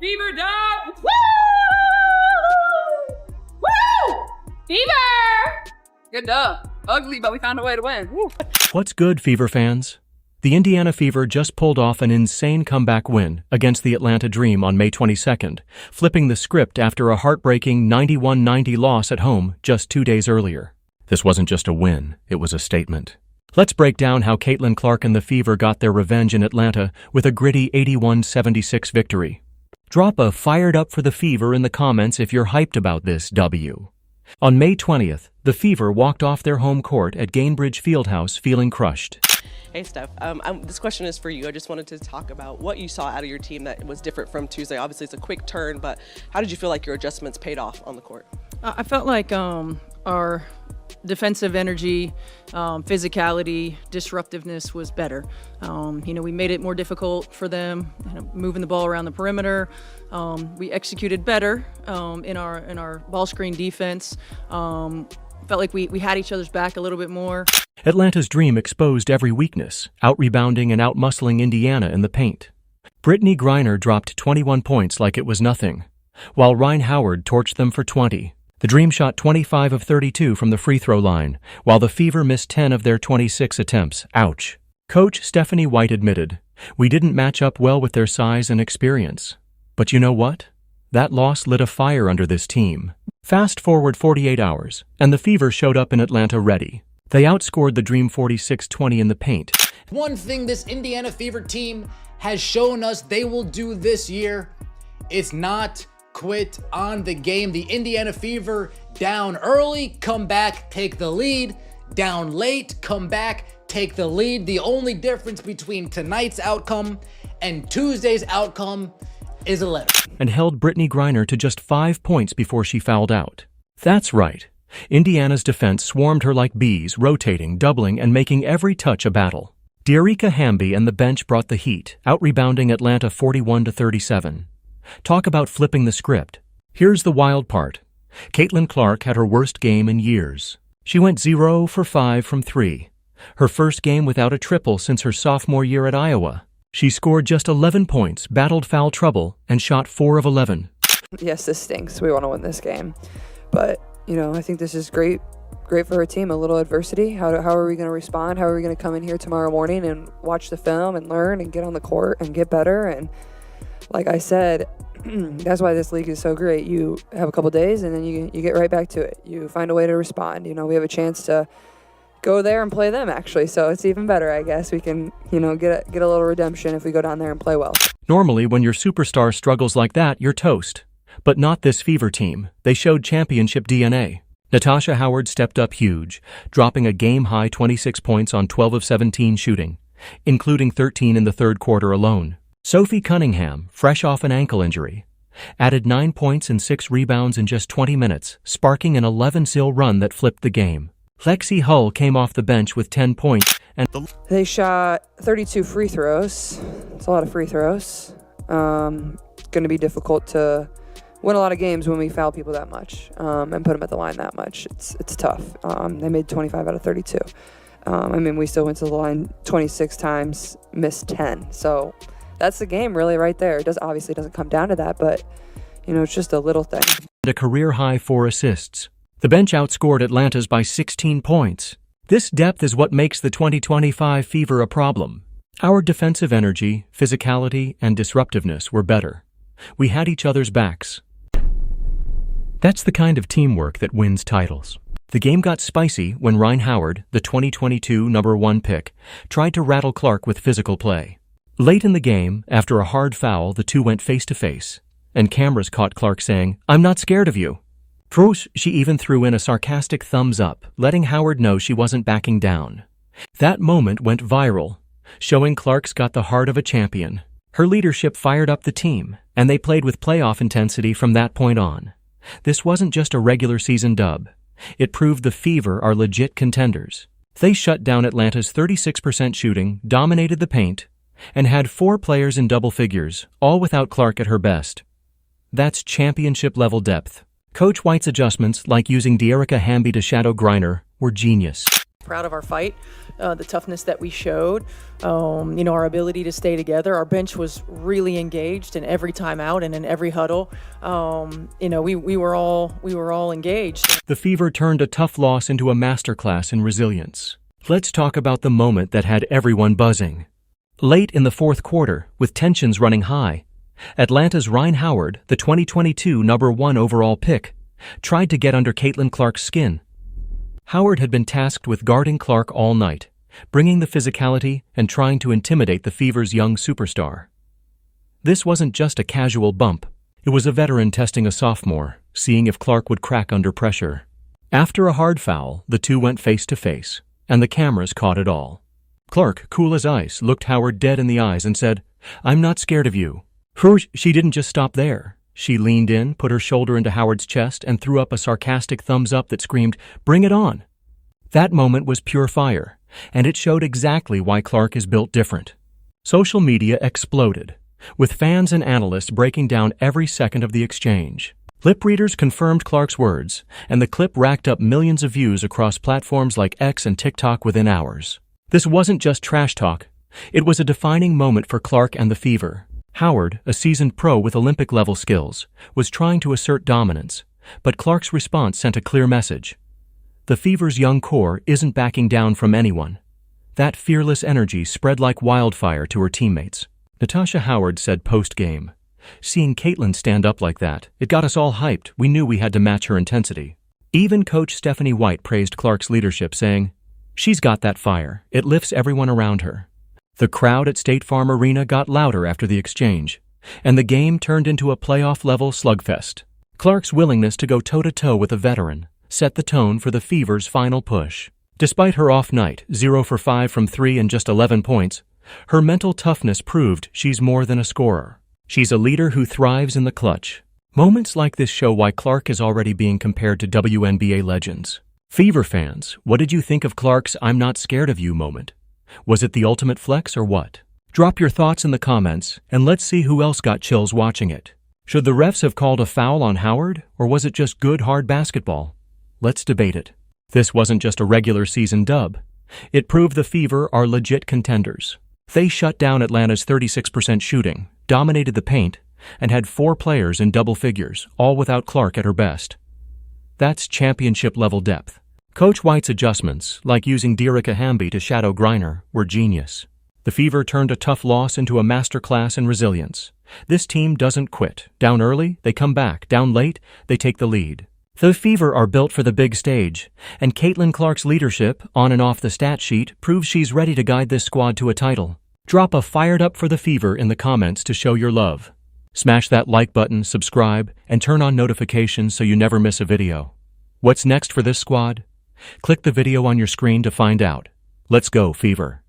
Fever dog! Woo! Woo! Fever! Good dub. Ugly, but we found a way to win. Woo. What's good, Fever fans? The Indiana Fever just pulled off an insane comeback win against the Atlanta Dream on May 22nd, flipping the script after a heartbreaking 91-90 loss at home just 2 days earlier. This wasn't just a win, it was a statement. Let's break down how Clark and the Fever got their revenge in Atlanta with a gritty 81-76 victory. Drop a "fired up for the Fever" in the comments if you're hyped about this W. On May 20th, the Fever walked off their home court at Gainbridge Fieldhouse feeling crushed. Hey, Steph. This question is for you. I just wanted to talk about what you saw out of your team that was different from Tuesday. Obviously, it's a quick turn, but how did you feel like your adjustments paid off on the court? I felt like our defensive energy, physicality, disruptiveness was better. We made it more difficult for them, moving the ball around the perimeter. We executed better in our ball screen defense. Felt like we had each other's back a little bit more. Atlanta's Dream exposed every weakness, out-rebounding and out-muscling Indiana in the paint. Brittney Griner dropped 21 points like it was nothing, while Rhyne Howard torched them for 20. The Dream shot 25 of 32 from the free throw line, while the Fever missed 10 of their 26 attempts. Ouch. Coach Stephanie White admitted, "We didn't match up well with their size and experience. But you know what? That loss lit a fire under this team." Fast forward 48 hours, and the Fever showed up in Atlanta ready. They outscored the Dream 46-20 in the paint. One thing this Indiana Fever team has shown us they will do this year is not quit on the game. The Indiana Fever down early, come back, take the lead. Down late, come back, take the lead. The only difference between tonight's outcome and Tuesday's outcome is a letter. And held Brittney Griner to just 5 points before she fouled out. That's right. Indiana's defense swarmed her like bees, rotating, doubling, and making every touch a battle. Dearica Hamby and the bench brought the heat, out-rebounding Atlanta 41-37. Talk about flipping the script. Here's the wild part. Clark had her worst game in years. She went 0 for 5 from 3. Her first game without a triple since her sophomore year at Iowa. She scored just 11 points, battled foul trouble, and shot 4 of 11. Yes, this stinks. We want to win this game. But, I think this is great for our team. A little adversity. How are we going to respond? How are we going to come in here tomorrow morning and watch the film and learn and get on the court and get better? And like I said, that's why this league is so great. You have a couple days and then you get right back to it. You find a way to respond. We have a chance to go there and play them, actually. So it's even better, I guess. We can, get a little redemption if we go down there and play well. Normally, when your superstar struggles like that, you're toast. But not this Fever team. They showed championship DNA. Natasha Howard stepped up huge, dropping a game-high 26 points on 12 of 17 shooting, including 13 in the third quarter alone. Sophie Cunningham, fresh off an ankle injury, added 9 points and 6 rebounds in just 20 minutes, sparking an 11-0 run that flipped the game. Lexi Hull came off the bench with 10 points and they shot 32 free throws. It's a lot of free throws. Going to be difficult to win a lot of games when we foul people that much and put them at the line that much. It's tough. They made 25 out of 32. We still went to the line 26 times, missed 10. So that's the game really right there. It obviously doesn't come down to that, but it's just a little thing. a career-high 4 assists. The bench outscored Atlanta's by 16 points. This depth is what makes the 2025 Fever a problem. Our defensive energy, physicality, and disruptiveness were better. We had each other's backs. That's the kind of teamwork that wins titles. The game got spicy when Rhyne Howard, the 2022 number 1 pick, tried to rattle Clark with physical play. Late in the game, after a hard foul, the two went face-to-face, and cameras caught Clark saying, "I'm not scared of you." She even threw in a sarcastic thumbs up, letting Howard know she wasn't backing down. That moment went viral, showing Clark's got the heart of a champion. Her leadership fired up the team, and they played with playoff intensity from that point on. This wasn't just a regular season dub. It proved the Fever are legit contenders. They shut down Atlanta's 36% shooting, dominated the paint, and had 4 players in double figures, all without Clark at her best. That's championship-level depth. Coach White's adjustments, like using Dearica Hamby to shadow Griner, were genius. proud of our fight, the toughness that we showed, our ability to stay together. Our bench was really engaged in every timeout and in every huddle. We were all engaged. The Fever turned a tough loss into a masterclass in resilience. Let's talk about the moment that had everyone buzzing. Late in the fourth quarter, with tensions running high, Atlanta's Rhyne Howard, the 2022 #1 overall pick, tried to get under Caitlin Clark's skin. Howard had been tasked with guarding Clark all night, bringing the physicality and trying to intimidate the Fever's young superstar. This wasn't just a casual bump. It was a veteran testing a sophomore, seeing if Clark would crack under pressure. After a hard foul, the two went face to face, and the cameras caught it all. Clark, cool as ice, looked Howard dead in the eyes and said, "I'm not scared of you." She didn't just stop there. She leaned in, put her shoulder into Howard's chest, and threw up a sarcastic thumbs up that screamed, "Bring it on!" That moment was pure fire, and it showed exactly why Clark is built different. Social media exploded, with fans and analysts breaking down every second of the exchange. Lip readers confirmed Clark's words, and the clip racked up millions of views across platforms like X and TikTok within hours. This wasn't just trash talk. It was a defining moment for Clark and the Fever. Howard, a seasoned pro with Olympic-level skills, was trying to assert dominance, but Clark's response sent a clear message. The Fever's young core isn't backing down from anyone. That fearless energy spread like wildfire to her teammates. Natasha Howard said post-game, "Seeing Caitlin stand up like that, it got us all hyped. We knew we had to match her intensity." Even coach Stephanie White praised Clark's leadership, saying, "She's got that fire. It lifts everyone around her." The crowd at State Farm Arena got louder after the exchange, and the game turned into a playoff-level slugfest. Clark's willingness to go toe-to-toe with a veteran set the tone for the Fever's final push. Despite her off night, 0 for 5 from 3 and just 11 points, her mental toughness proved she's more than a scorer. She's a leader who thrives in the clutch. Moments like this show why Clark is already being compared to WNBA legends. Fever fans, what did you think of Clark's "I'm not scared of you" moment? Was it the ultimate flex or what? Drop your thoughts in the comments, and let's see who else got chills watching it. Should the refs have called a foul on Howard, or was it just good, hard basketball? Let's debate it. This wasn't just a regular season dub. It proved the Fever are legit contenders. They shut down Atlanta's 36% shooting, dominated the paint, and had 4 players in double figures, all without Clark at her best. That's championship-level depth. Coach White's adjustments, like using Dearica Hamby to shadow Griner, were genius. The Fever turned a tough loss into a masterclass in resilience. This team doesn't quit. Down early, they come back. Down late, they take the lead. The Fever are built for the big stage, and Caitlin Clark's leadership, on and off the stat sheet, proves she's ready to guide this squad to a title. Drop a "fired up for the Fever" in the comments to show your love. Smash that like button, subscribe, and turn on notifications so you never miss a video. What's next for this squad? Click the video on your screen to find out. Let's go, Fever.